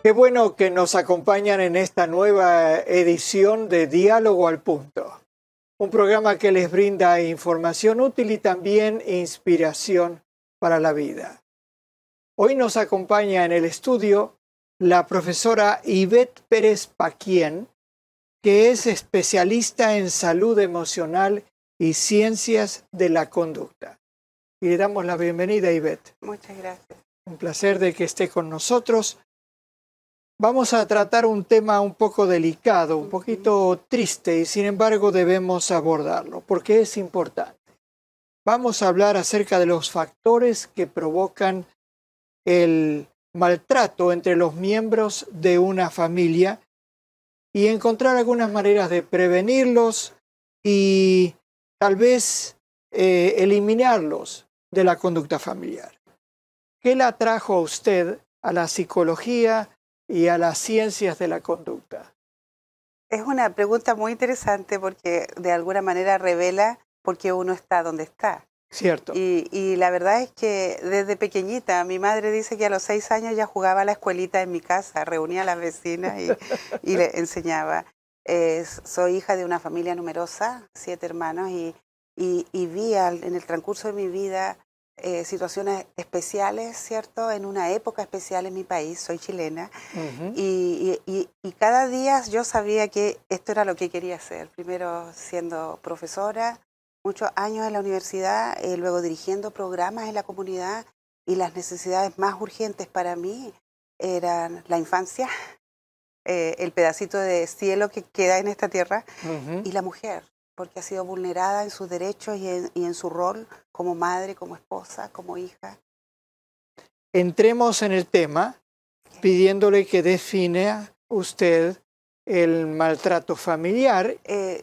Qué bueno que nos acompañan en esta nueva edición de Diálogo al Punto, un programa que les brinda información útil y también inspiración para la vida. Hoy nos acompaña en el estudio la profesora Ivette Pérez Paquien, que es especialista en salud emocional y ciencias de la conducta. Y le damos la bienvenida, Ivette. Muchas gracias. Un placer de que esté con nosotros. Vamos a tratar un tema un poco delicado, un poquito triste, y sin embargo debemos abordarlo, porque es importante. Vamos a hablar acerca de los factores que provocan el maltrato entre los miembros de una familia y encontrar algunas maneras de prevenirlos y tal vez eliminarlos de la conducta familiar. ¿Qué la trajo a usted a la psicología y a las ciencias de la conducta? Es una pregunta muy interesante porque de alguna manera revela por qué uno está donde está. Cierto. Y la verdad es que desde pequeñita, mi madre dice que a los 6 años ya jugaba a la escuelita en mi casa, reunía a las vecinas y le enseñaba. Soy hija de una familia numerosa, 7 hermanos, y vi en el transcurso de mi vida situaciones especiales, ¿cierto? En una época especial en mi país, soy chilena, y cada día yo sabía que esto era lo que quería hacer. Primero siendo profesora, muchos años en la universidad, luego dirigiendo programas en la comunidad, y las necesidades más urgentes para mí eran la infancia, el pedacito de cielo que queda en esta tierra, y la mujer, porque ha sido vulnerada en sus derechos y en su rol como madre, como esposa, como hija. Entremos en el tema pidiéndole que define usted el maltrato familiar.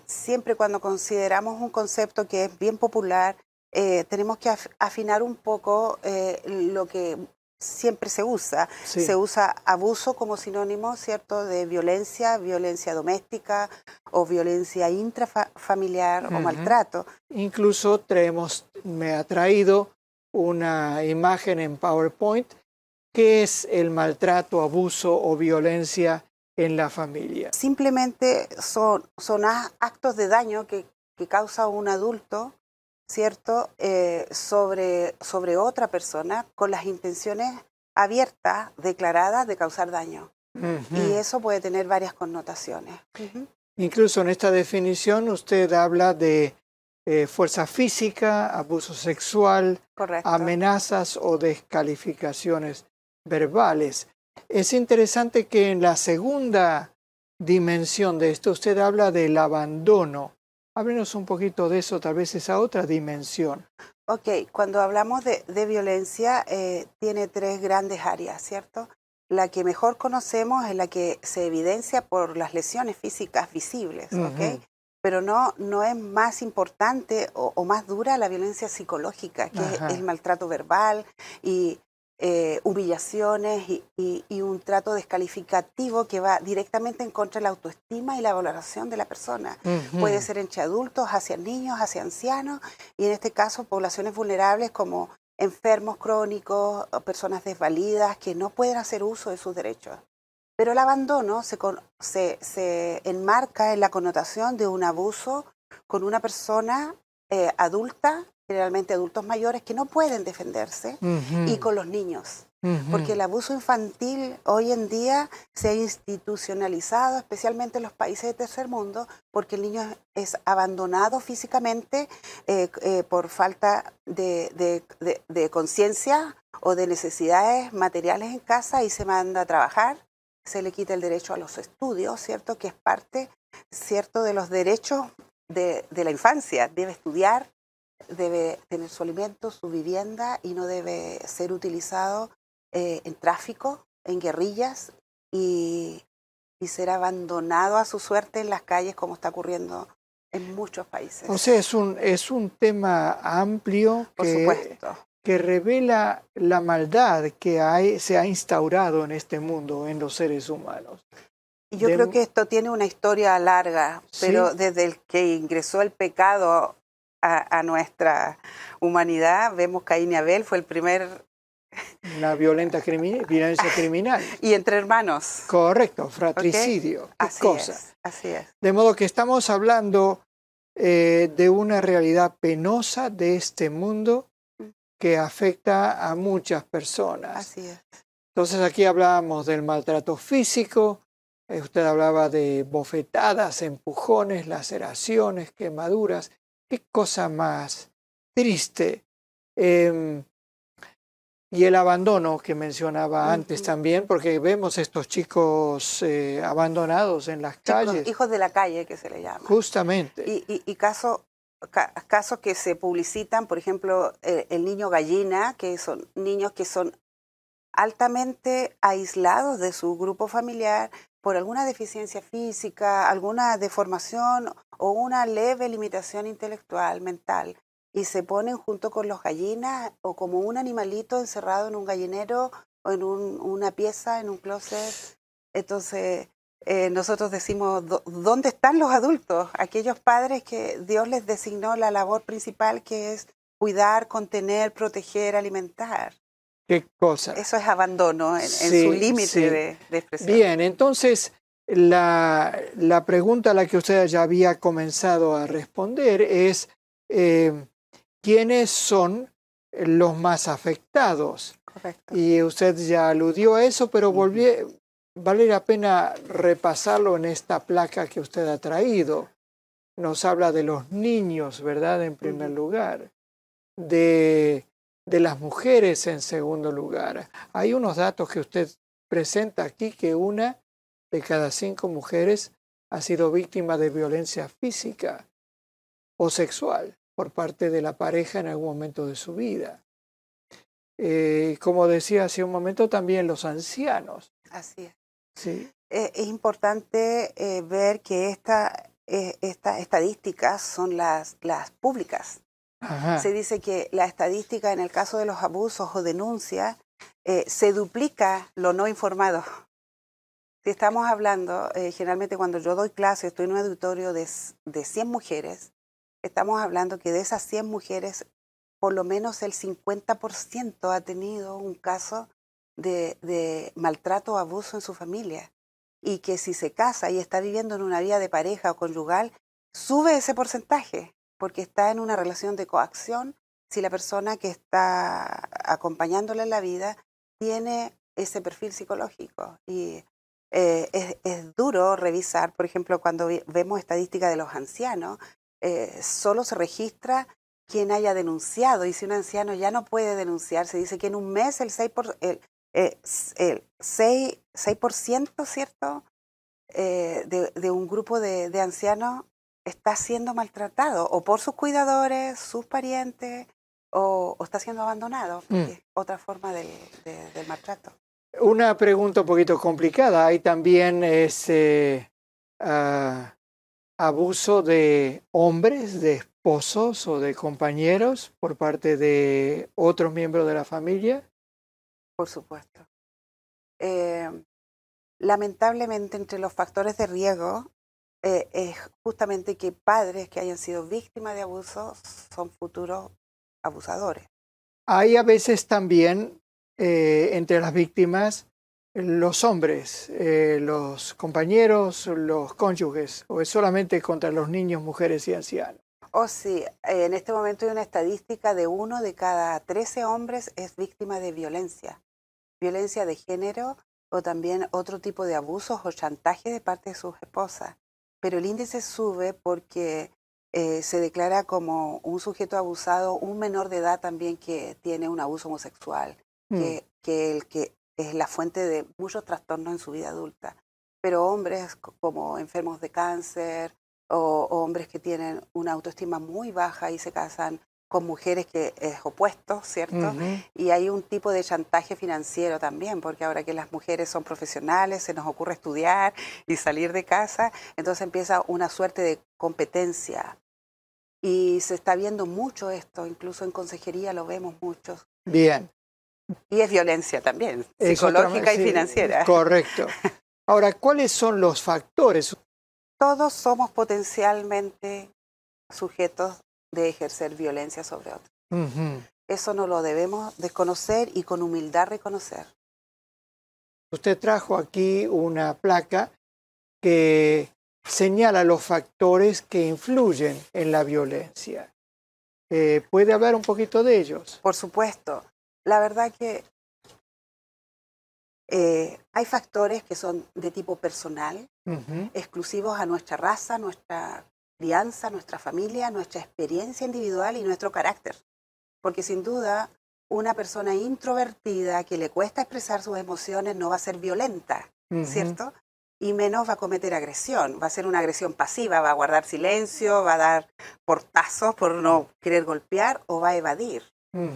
Siempre cuando consideramos un concepto que es bien popular, tenemos que afinar un poco lo que siempre se usa. Sí. Se usa abuso como sinónimo, ¿cierto?, de violencia, violencia doméstica o violencia intrafamiliar o maltrato. Incluso me ha traído una imagen en PowerPoint que es el maltrato, abuso o violencia en la familia. Simplemente son actos de daño que causa un adulto, ¿cierto?, sobre otra persona con las intenciones abiertas, declaradas de causar daño. Y eso puede tener varias connotaciones. Incluso en esta definición usted habla de fuerza física, abuso sexual, Correcto. amenazas o descalificaciones verbales. Es interesante que en la segunda dimensión de esto usted habla del abandono. Háblenos un poquito de eso, tal vez esa otra dimensión. Ok, cuando hablamos de violencia, tiene 3 grandes áreas, ¿cierto? La que mejor conocemos es la que se evidencia por las lesiones físicas visibles, ¿ok? Pero no es más importante o más dura la violencia psicológica, que es el maltrato verbal y humillaciones y un trato descalificativo que va directamente en contra de la autoestima y la valoración de la persona. Puede ser entre adultos, hacia niños, hacia ancianos, y en este caso poblaciones vulnerables como enfermos crónicos, personas desvalidas que no pueden hacer uso de sus derechos. Pero el abandono se enmarca en la connotación de un abuso con una persona adulta, generalmente adultos mayores, que no pueden defenderse, y con los niños. Porque el abuso infantil hoy en día se ha institucionalizado, especialmente en los países de tercer mundo, porque el niño es abandonado físicamente por falta de conciencia o de necesidades materiales en casa y se manda a trabajar. Se le quita el derecho a los estudios, ¿cierto?, que es parte, ¿cierto?, de los derechos de la infancia. Debe estudiar, debe tener su alimento, su vivienda, y no debe ser utilizado en tráfico, en guerrillas, y ser abandonado a su suerte en las calles, como está ocurriendo en muchos países. O sea, es un tema amplio Por supuesto. Que revela la maldad que se ha instaurado en este mundo, en los seres humanos. Y yo creo que esto tiene una historia larga, pero ¿sí? Desde el que ingresó el pecado a nuestra humanidad, vemos Caín y Abel, fue el primer Una violencia criminal. Y entre hermanos. Correcto, fratricidio. ¿Okay? ¿Qué Así cosa? así es. De modo que estamos hablando de una realidad penosa de este mundo que afecta a muchas personas. Así es. Entonces aquí hablábamos del maltrato físico, usted hablaba de bofetadas, empujones, laceraciones, quemaduras. Qué cosa más triste. Y el abandono que mencionaba antes también, porque vemos estos chicos abandonados en las calles. Hijos de la calle, que se le llama. Justamente. Y casos que se publicitan, por ejemplo, el niño gallina, que son niños que son altamente aislados de su grupo familiar por alguna deficiencia física, alguna deformación o una leve limitación intelectual, mental, y se ponen junto con los gallinas o como un animalito encerrado en un gallinero o en una pieza, en un closet. Entonces, nosotros decimos, ¿dónde están los adultos? Aquellos padres que Dios les designó la labor principal, que es cuidar, contener, proteger, alimentar. ¿Qué cosa? Eso es abandono en su límite de expresión. Bien, entonces la pregunta a la que usted ya había comenzado a responder es ¿quiénes son los más afectados? Correcto. Y usted ya aludió a eso, pero vale la pena repasarlo en esta placa que usted ha traído. Nos habla de los niños, ¿verdad? En primer lugar, de las mujeres en segundo lugar. Hay unos datos que usted presenta aquí, que 1 de cada 5 mujeres ha sido víctima de violencia física o sexual por parte de la pareja en algún momento de su vida. Como decía hace un momento, también los ancianos. Así es. Sí. Es importante ver que estas estadísticas son las públicas. Ajá. Se dice que la estadística en el caso de los abusos o denuncias se duplica lo no informado. Si estamos hablando, generalmente cuando yo doy clase, estoy en un auditorio de 100 mujeres, estamos hablando que de esas 100 mujeres, por lo menos el 50% ha tenido un caso de maltrato o abuso en su familia. Y que si se casa y está viviendo en una vida de pareja o conyugal, sube ese porcentaje, porque está en una relación de coacción si la persona que está acompañándola en la vida tiene ese perfil psicológico. Y es duro revisar, por ejemplo, cuando vemos estadísticas de los ancianos, solo se registra quien haya denunciado, y si un anciano ya no puede denunciar, se dice que en un mes el 6%, ¿cierto? De un grupo de ancianos está siendo maltratado, o por sus cuidadores, sus parientes, o está siendo abandonado, porque es otra forma del maltrato. Una pregunta un poquito complicada. Hay también ese abuso de hombres, de esposos o de compañeros por parte de otros miembros de la familia. Por supuesto. Lamentablemente, entre los factores de riesgo es justamente que padres que hayan sido víctimas de abuso son futuros abusadores. Hay a veces también entre las víctimas los hombres, los compañeros, los cónyuges, o es solamente contra los niños, mujeres y ancianos. Oh, sí, en este momento hay una estadística de 1 de cada 13 hombres es víctima de violencia de género o también otro tipo de abusos o chantaje de parte de sus esposas. Pero el índice sube porque se declara como un sujeto abusado, un menor de edad también que tiene un abuso homosexual, que es la fuente de muchos trastornos en su vida adulta. Pero hombres como enfermos de cáncer o hombres que tienen una autoestima muy baja y se casan con mujeres que es opuesto, ¿cierto? Y hay un tipo de chantaje financiero también, porque ahora que las mujeres son profesionales, se nos ocurre estudiar y salir de casa, entonces empieza una suerte de competencia. Y se está viendo mucho esto, incluso en consejería lo vemos mucho. Bien. Y es violencia también, psicológica y financiera. Correcto. Ahora, ¿cuáles son los factores? Todos somos potencialmente sujetos de ejercer violencia sobre otros. Eso no lo debemos desconocer y con humildad reconocer. Usted trajo aquí una placa que señala los factores que influyen en la violencia. ¿Puede hablar un poquito de ellos? Por supuesto. La verdad que hay factores que son de tipo personal, exclusivos a nuestra raza, nuestra crianza, nuestra familia, nuestra experiencia individual y nuestro carácter. Porque sin duda, una persona introvertida que le cuesta expresar sus emociones no va a ser violenta, ¿cierto? Y menos va a cometer agresión. Va a ser una agresión pasiva, va a guardar silencio, va a dar portazos por no querer golpear o va a evadir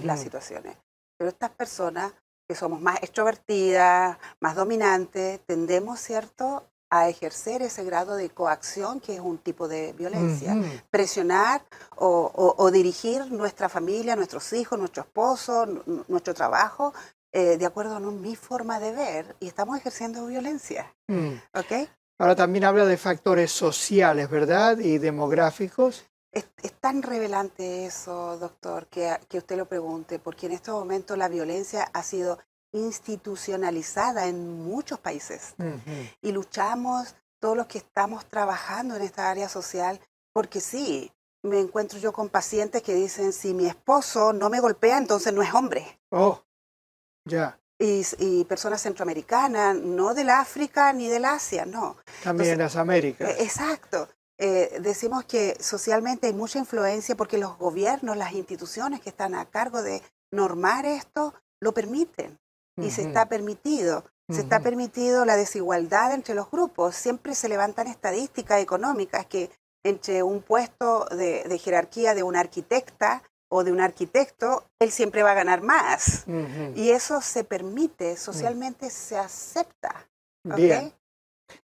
las situaciones. Pero estas personas que somos más extrovertidas, más dominantes, tendemos, ¿cierto?, a ejercer ese grado de coacción que es un tipo de violencia. Presionar o dirigir nuestra familia, nuestros hijos, nuestro esposo, nuestro trabajo, de acuerdo a mi forma de ver, y estamos ejerciendo violencia. ¿Okay? Ahora también habla de factores sociales, ¿verdad? Y demográficos. Es tan revelante eso, doctor, que usted lo pregunte, porque en estos momentos la violencia ha sido institucionalizada en muchos países. Y luchamos todos los que estamos trabajando en esta área social, porque sí, me encuentro yo con pacientes que dicen, si mi esposo no me golpea, entonces no es hombre. Oh, ya. Y personas centroamericanas, no del África ni del Asia, no. También en las Américas. Exacto. Decimos que socialmente hay mucha influencia porque los gobiernos, las instituciones que están a cargo de normar esto, lo permiten. Y se está permitido. Se está permitido la desigualdad entre los grupos. Siempre se levantan estadísticas económicas que entre un puesto de jerarquía de una arquitecta o de un arquitecto, él siempre va a ganar más. Y eso se permite, socialmente se acepta. ¿Okay? Bien.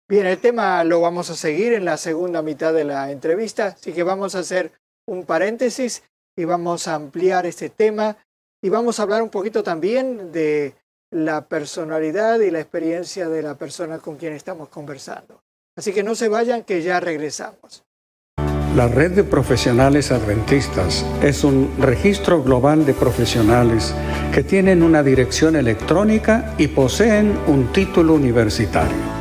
Bien, el tema lo vamos a seguir en la segunda mitad de la entrevista, así que vamos a hacer un paréntesis y vamos a ampliar este tema y vamos a hablar un poquito también de la personalidad y la experiencia de la persona con quien estamos conversando. Así que no se vayan, que ya regresamos. La Red de Profesionales Adventistas es un registro global de profesionales que tienen una dirección electrónica y poseen un título universitario.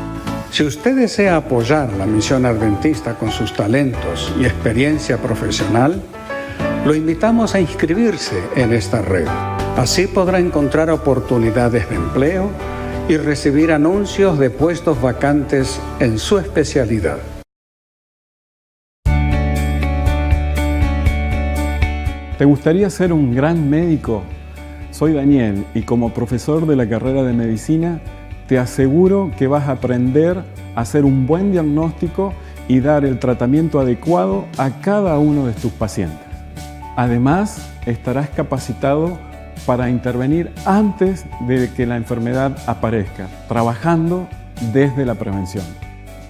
Si usted desea apoyar la misión adventista con sus talentos y experiencia profesional, lo invitamos a inscribirse en esta red. Así podrá encontrar oportunidades de empleo y recibir anuncios de puestos vacantes en su especialidad. ¿Te gustaría ser un gran médico? Soy Daniel y como profesor de la carrera de medicina, te aseguro que vas a aprender a hacer un buen diagnóstico y dar el tratamiento adecuado a cada uno de tus pacientes. Además, estarás capacitado para intervenir antes de que la enfermedad aparezca, trabajando desde la prevención.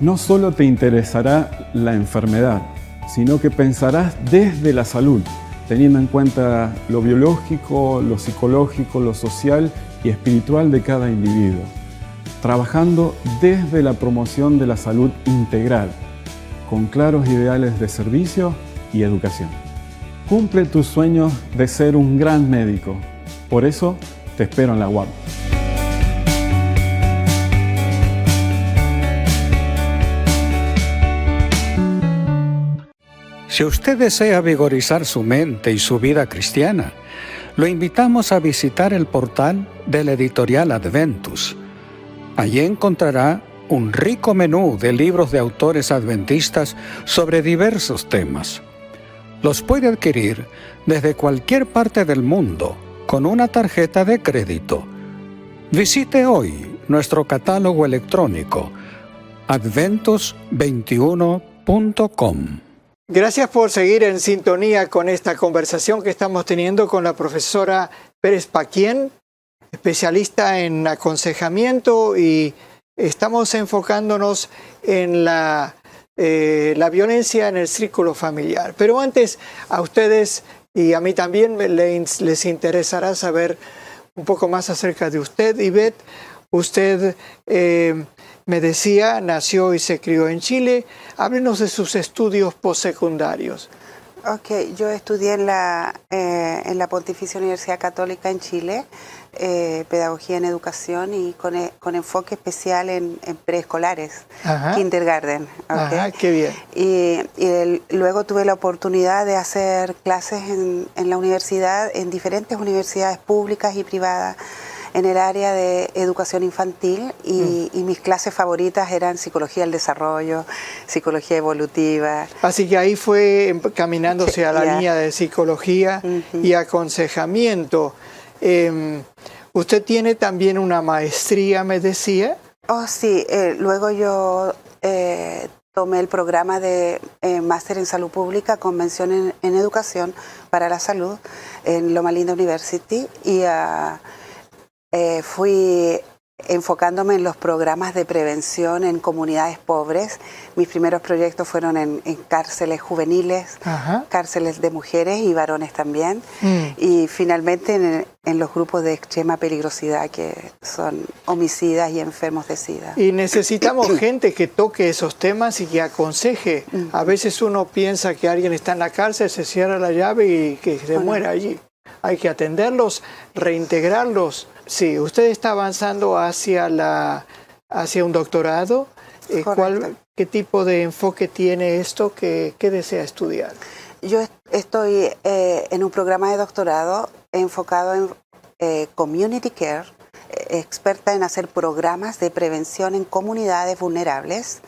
No solo te interesará la enfermedad, sino que pensarás desde la salud, teniendo en cuenta lo biológico, lo psicológico, lo social y espiritual de cada individuo, trabajando desde la promoción de la salud integral, con claros ideales de servicio y educación. Cumple tus sueños de ser un gran médico. Por eso, te espero en la UAP. Si usted desea vigorizar su mente y su vida cristiana, lo invitamos a visitar el portal de la editorial Adventus. Allí encontrará un rico menú de libros de autores adventistas sobre diversos temas. Los puede adquirir desde cualquier parte del mundo con una tarjeta de crédito. Visite hoy nuestro catálogo electrónico adventus21.com. Gracias por seguir en sintonía con esta conversación que estamos teniendo con la profesora Pérez Paquien, especialista en aconsejamiento, y estamos enfocándonos en la violencia en el círculo familiar. Pero antes, a ustedes y a mí también les interesará saber un poco más acerca de usted. Ivette, usted me decía, nació y se crió en Chile. Háblenos de sus estudios postsecundarios. Ok, yo estudié en la Pontificia Universidad Católica en Chile, pedagogía en educación y con enfoque especial en preescolares, Ajá. kindergarten. Okay. Ajá, qué bien. Y luego tuve la oportunidad de hacer clases en la universidad, en diferentes universidades públicas y privadas, en el área de educación infantil y mis clases favoritas eran psicología del desarrollo, psicología evolutiva. Así que ahí fue caminándose a la línea de psicología y aconsejamiento. ¿Usted tiene también una maestría, me decía? Oh, sí. Luego yo tomé el programa de máster en salud pública con mención en educación para la salud en Loma Linda University y fui enfocándome en los programas de prevención en comunidades pobres. Mis primeros proyectos fueron en cárceles juveniles, Ajá. cárceles de mujeres y varones también. Y finalmente en los grupos de extrema peligrosidad que son homicidas y enfermos de SIDA. Y necesitamos gente que toque esos temas y que aconseje. A veces uno piensa que alguien está en la cárcel, se cierra la llave y que se muera allí. Hay que atenderlos, reintegrarlos. Sí, usted está avanzando hacia un doctorado. ¿Qué tipo de enfoque tiene esto? ¿Qué desea estudiar? Yo estoy en un programa de doctorado enfocado en community care, experta en hacer programas de prevención en comunidades vulnerables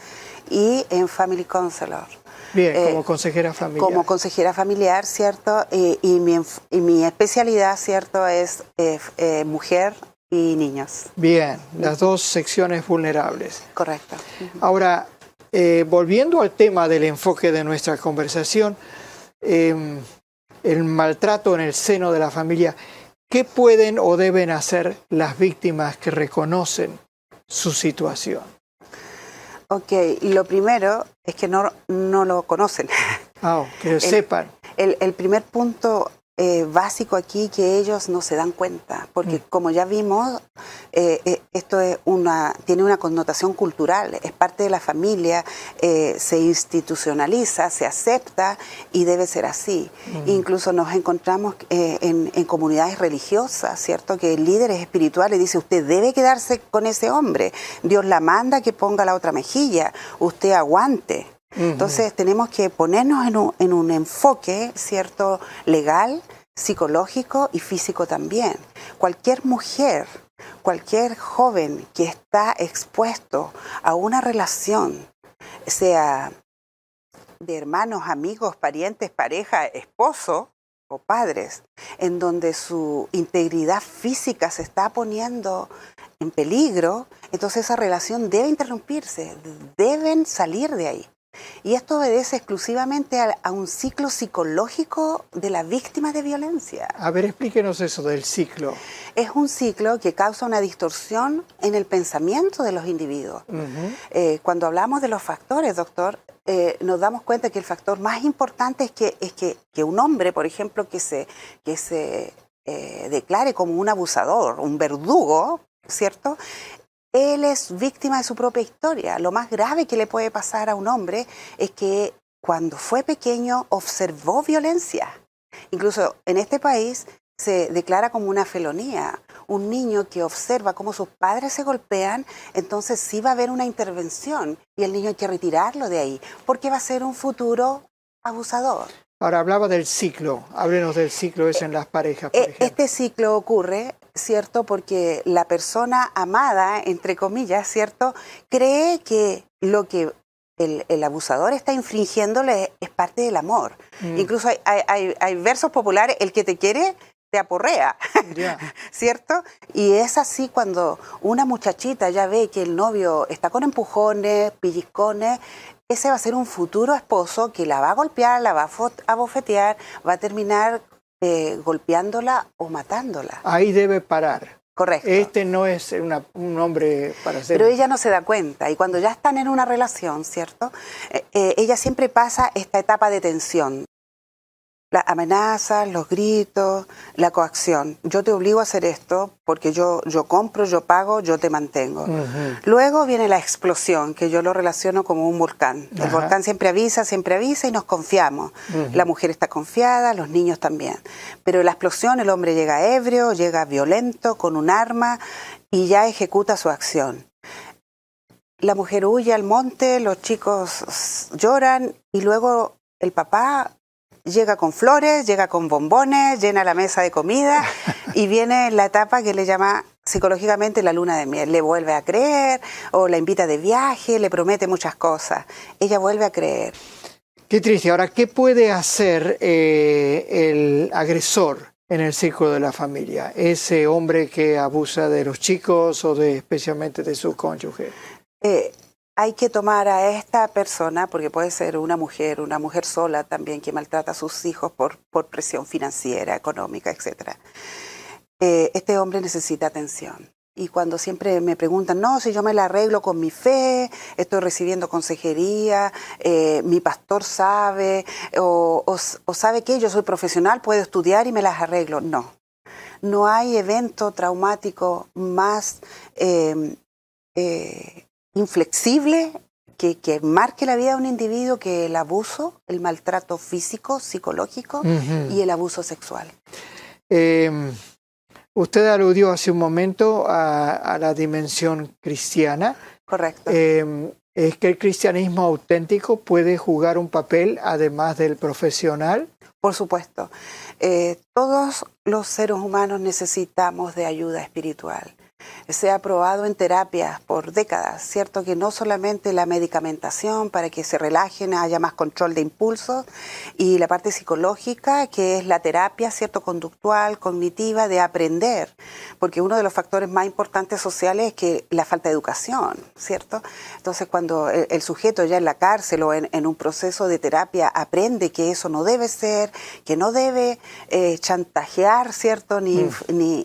y en family counselor. Bien, como consejera familiar. Como consejera familiar, ¿cierto? Y mi especialidad, ¿cierto?, es mujer y niños. Bien, las dos secciones vulnerables. Correcto. Ahora, volviendo al tema del enfoque de nuestra conversación, el maltrato en el seno de la familia, ¿qué pueden o deben hacer las víctimas que reconocen su situación? Ok, lo primero es que no lo conocen. Que sepan. El primer punto básico aquí que ellos no se dan cuenta, porque como ya vimos, esto es tiene una connotación cultural, es parte de la familia, se institucionaliza, se acepta y debe ser así. Incluso nos encontramos en comunidades religiosas, ¿cierto? Que líderes espirituales dicen, usted debe quedarse con ese hombre, Dios la manda que ponga la otra mejilla, usted aguante. Entonces tenemos que ponernos en un enfoque, ¿cierto?, legal, psicológico y físico también. Cualquier mujer, cualquier joven que está expuesto a una relación, sea de hermanos, amigos, parientes, pareja, esposo o padres, en donde su integridad física se está poniendo en peligro, entonces esa relación debe interrumpirse, deben salir de ahí. Y esto obedece exclusivamente a un ciclo psicológico de la víctima de violencia. A ver, explíquenos eso del ciclo. Es un ciclo que causa una distorsión en el pensamiento de los individuos. Cuando hablamos de los factores, doctor, nos damos cuenta que el factor más importante es que un hombre, por ejemplo, que se declare como un abusador, un verdugo, ¿cierto?, él es víctima de su propia historia. Lo más grave que le puede pasar a un hombre es que cuando fue pequeño observó violencia. Incluso en este país se declara como una felonía. Un niño que observa cómo sus padres se golpean, entonces sí va a haber una intervención y el niño hay que retirarlo de ahí, porque va a ser un futuro abusador. Ahora, hablaba del ciclo. Háblenos del ciclo ese en las parejas, por ejemplo. Este ciclo ocurre, ¿cierto?, porque la persona amada, entre comillas, ¿cierto?, cree que lo que el abusador está infringiéndole es parte del amor. Incluso hay versos populares, el que te quiere te aporrea, ¿cierto? Y es así cuando una muchachita ya ve que el novio está con empujones, pellizcones, ese va a ser un futuro esposo que la va a golpear, la va a bofetear, va a terminar golpeándola o matándola. Ahí debe parar. Correcto. Este no es un hombre para ser... Pero ella no se da cuenta y cuando ya están en una relación, ¿cierto? Ella siempre pasa esta etapa de tensión. Las amenazas, los gritos, la coacción. Yo te obligo a hacer esto porque yo compro, yo pago, yo te mantengo. Luego viene la explosión, que yo lo relaciono como un volcán. El volcán siempre avisa y nos confiamos. La mujer está confiada, los niños también. Pero en la explosión el hombre llega ebrio, llega violento, con un arma y ya ejecuta su acción. La mujer huye al monte, los chicos lloran y luego el papá llega con flores, llega con bombones, llena la mesa de comida y viene la etapa que le llama psicológicamente la luna de miel. Le vuelve a creer o la invita de viaje, le promete muchas cosas. Ella vuelve a creer. Qué triste. Ahora, ¿qué puede hacer el agresor en el círculo de la familia? Ese hombre que abusa de los chicos o especialmente de su cónyuge. Hay que tomar a esta persona, porque puede ser una mujer sola también que maltrata a sus hijos por presión financiera, económica, etc. Este hombre necesita atención. Y cuando siempre me preguntan, no, si yo me la arreglo con mi fe, estoy recibiendo consejería, mi pastor sabe, o sabe que yo soy profesional, puedo estudiar y me las arreglo. No, no hay evento traumático más inflexible que marque la vida de un individuo que el abuso, el maltrato físico, psicológico y el abuso sexual. Usted aludió hace un momento a la dimensión cristiana. Correcto. ¿Es que el cristianismo auténtico puede jugar un papel además del profesional? Por supuesto. Todos los seres humanos necesitamos de ayuda espiritual. Se ha probado en terapias por décadas, ¿cierto? Que no solamente la medicamentación para que se relajen, haya más control de impulsos, y la parte psicológica, que es la terapia, ¿cierto? Conductual, cognitiva, de aprender, porque uno de los factores más importantes sociales es que la falta de educación, ¿cierto? Entonces, cuando el sujeto ya en la cárcel o en un proceso de terapia aprende que eso no debe ser, que no debe chantajear, ¿cierto? Ni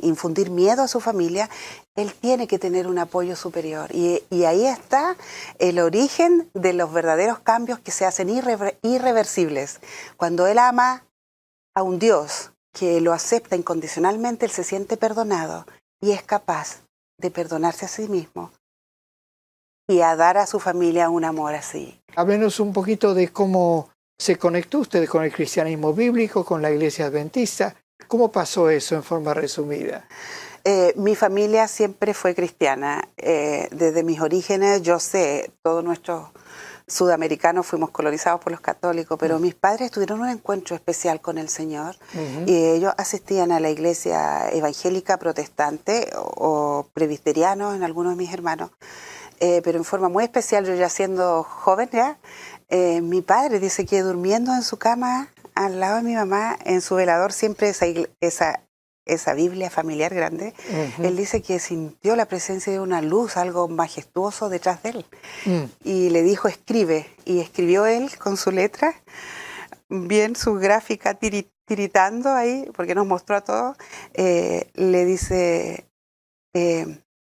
infundir miedo a su familia, él tiene que tener un apoyo superior. Y ahí está el origen de los verdaderos cambios que se hacen irreversibles. Cuando él ama a un Dios que lo acepta incondicionalmente, él se siente perdonado y es capaz de perdonarse a sí mismo y a dar a su familia un amor así. Háblenos un poquito de cómo se conectó usted con el cristianismo bíblico, con la iglesia adventista. ¿Cómo pasó eso en forma resumida? Mi familia siempre fue cristiana. Desde mis orígenes, yo sé, todos nuestros sudamericanos fuimos colonizados por los católicos, pero mis padres tuvieron un encuentro especial con el Señor y ellos asistían a la iglesia evangélica protestante o presbiterianos en algunos de mis hermanos, pero en forma muy especial, yo ya siendo joven ya, mi padre dice que durmiendo en su cama al lado de mi mamá, en su velador siempre esa Biblia familiar grande, él dice que sintió la presencia de una luz, algo majestuoso detrás de él. Y le dijo, escribe. Y escribió él con su letra, bien su gráfica tiritando ahí, porque nos mostró a todos. Le dice,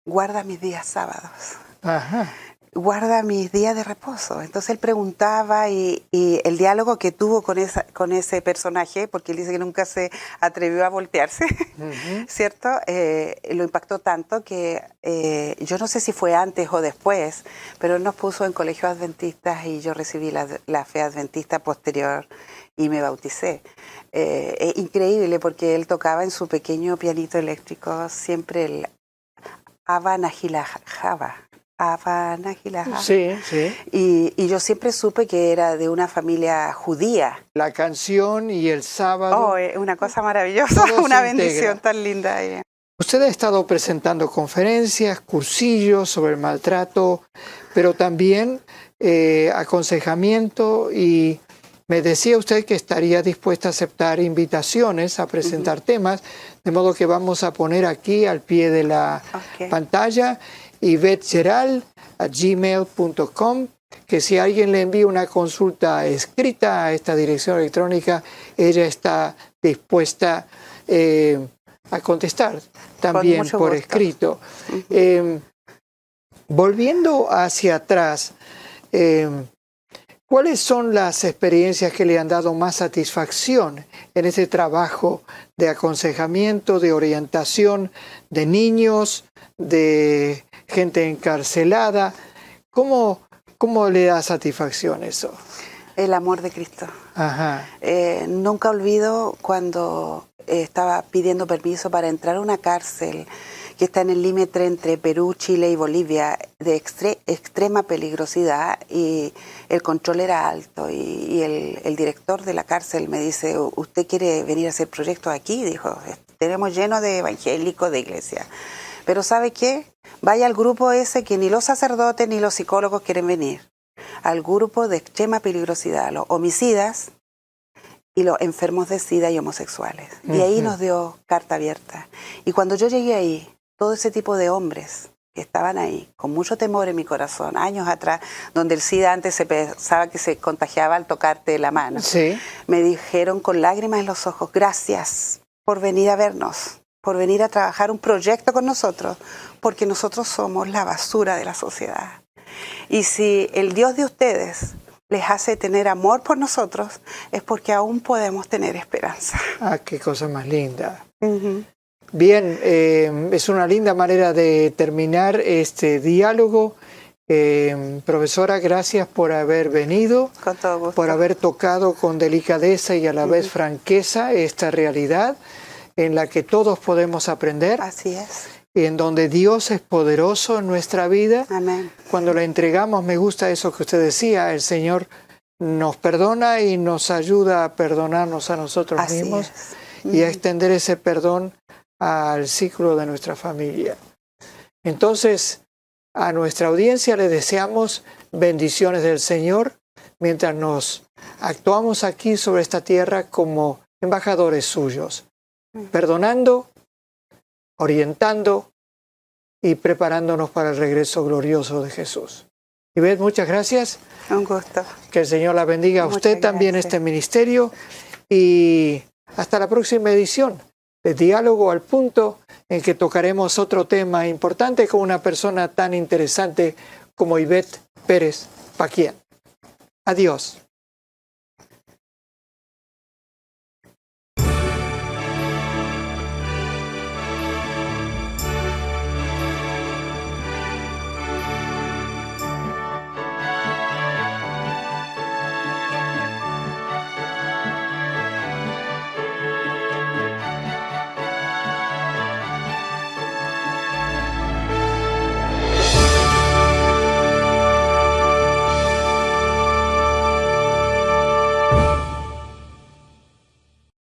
guarda mis días sábados. Ajá. Guarda mis días de reposo. Entonces él preguntaba y el diálogo que tuvo con ese personaje, porque él dice que nunca se atrevió a voltearse, ¿cierto? Lo impactó tanto que yo no sé si fue antes o después, pero él nos puso en colegios adventistas y yo recibí la fe adventista posterior y me bauticé. Es increíble porque él tocaba en su pequeño pianito eléctrico siempre el Hava Nahila Java. Sí, sí. Y yo siempre supe que era de una familia judía. La canción y el sábado. Oh, una cosa maravillosa, una bendición tan linda. Usted ha estado presentando conferencias, cursillos sobre el maltrato, pero también aconsejamiento, y me decía usted que estaría dispuesta a aceptar invitaciones a presentar temas, de modo que vamos a poner aquí al pie de la pantalla YvetteGeral@gmail.com, que si alguien le envía una consulta escrita a esta dirección electrónica, ella está dispuesta a contestar también por escrito. Volviendo hacia atrás, ¿Cuáles son las experiencias que le han dado más satisfacción en este trabajo de aconsejamiento, de orientación de niños, de gente encarcelada? ¿Cómo le da satisfacción eso? El amor de Cristo. Ajá. Nunca olvido cuando estaba pidiendo permiso para entrar a una cárcel que está en el límite entre Perú, Chile y Bolivia, de extrema peligrosidad, y el control era alto, y el director de la cárcel me dice, ¿usted quiere venir a hacer proyectos aquí? Dijo, tenemos lleno de evangélicos, de iglesia. Pero ¿sabe qué? Vaya al grupo ese que ni los sacerdotes ni los psicólogos quieren venir. Al grupo de extrema peligrosidad, los homicidas y los enfermos de SIDA y homosexuales. Y ahí nos dio carta abierta. Y cuando yo llegué ahí, todo ese tipo de hombres que estaban ahí, con mucho temor en mi corazón, años atrás, donde el SIDA antes se pensaba que se contagiaba al tocarte la mano, Sí. me dijeron con lágrimas en los ojos, gracias por venir a vernos, por venir a trabajar un proyecto con nosotros, porque nosotros somos la basura de la sociedad. Y si el Dios de ustedes les hace tener amor por nosotros, es porque aún podemos tener esperanza. Ah, qué cosa más linda. Uh-huh. Bien, es una linda manera de terminar este diálogo. Profesora, gracias por haber venido, Con todo gusto. por haber tocado con delicadeza y a la vez franqueza esta realidad en la que todos podemos aprender, Así es. y en donde Dios es poderoso en nuestra vida. Amén. Cuando le entregamos, me gusta eso que usted decía, el Señor nos perdona y nos ayuda a perdonarnos a nosotros Así mismos es. y a extender ese perdón al ciclo de nuestra familia. Entonces, a nuestra audiencia le deseamos bendiciones del Señor mientras nos actuamos aquí sobre esta tierra como embajadores suyos, perdonando, orientando y preparándonos para el regreso glorioso de Jesús. Ivette, muchas gracias. Un gusto. Que el Señor la bendiga a Muchas usted también, gracias. este ministerio, y hasta la próxima edición de Diálogo al Punto, en que tocaremos otro tema importante con una persona tan interesante como Ivette Pérez Paquián. Adiós.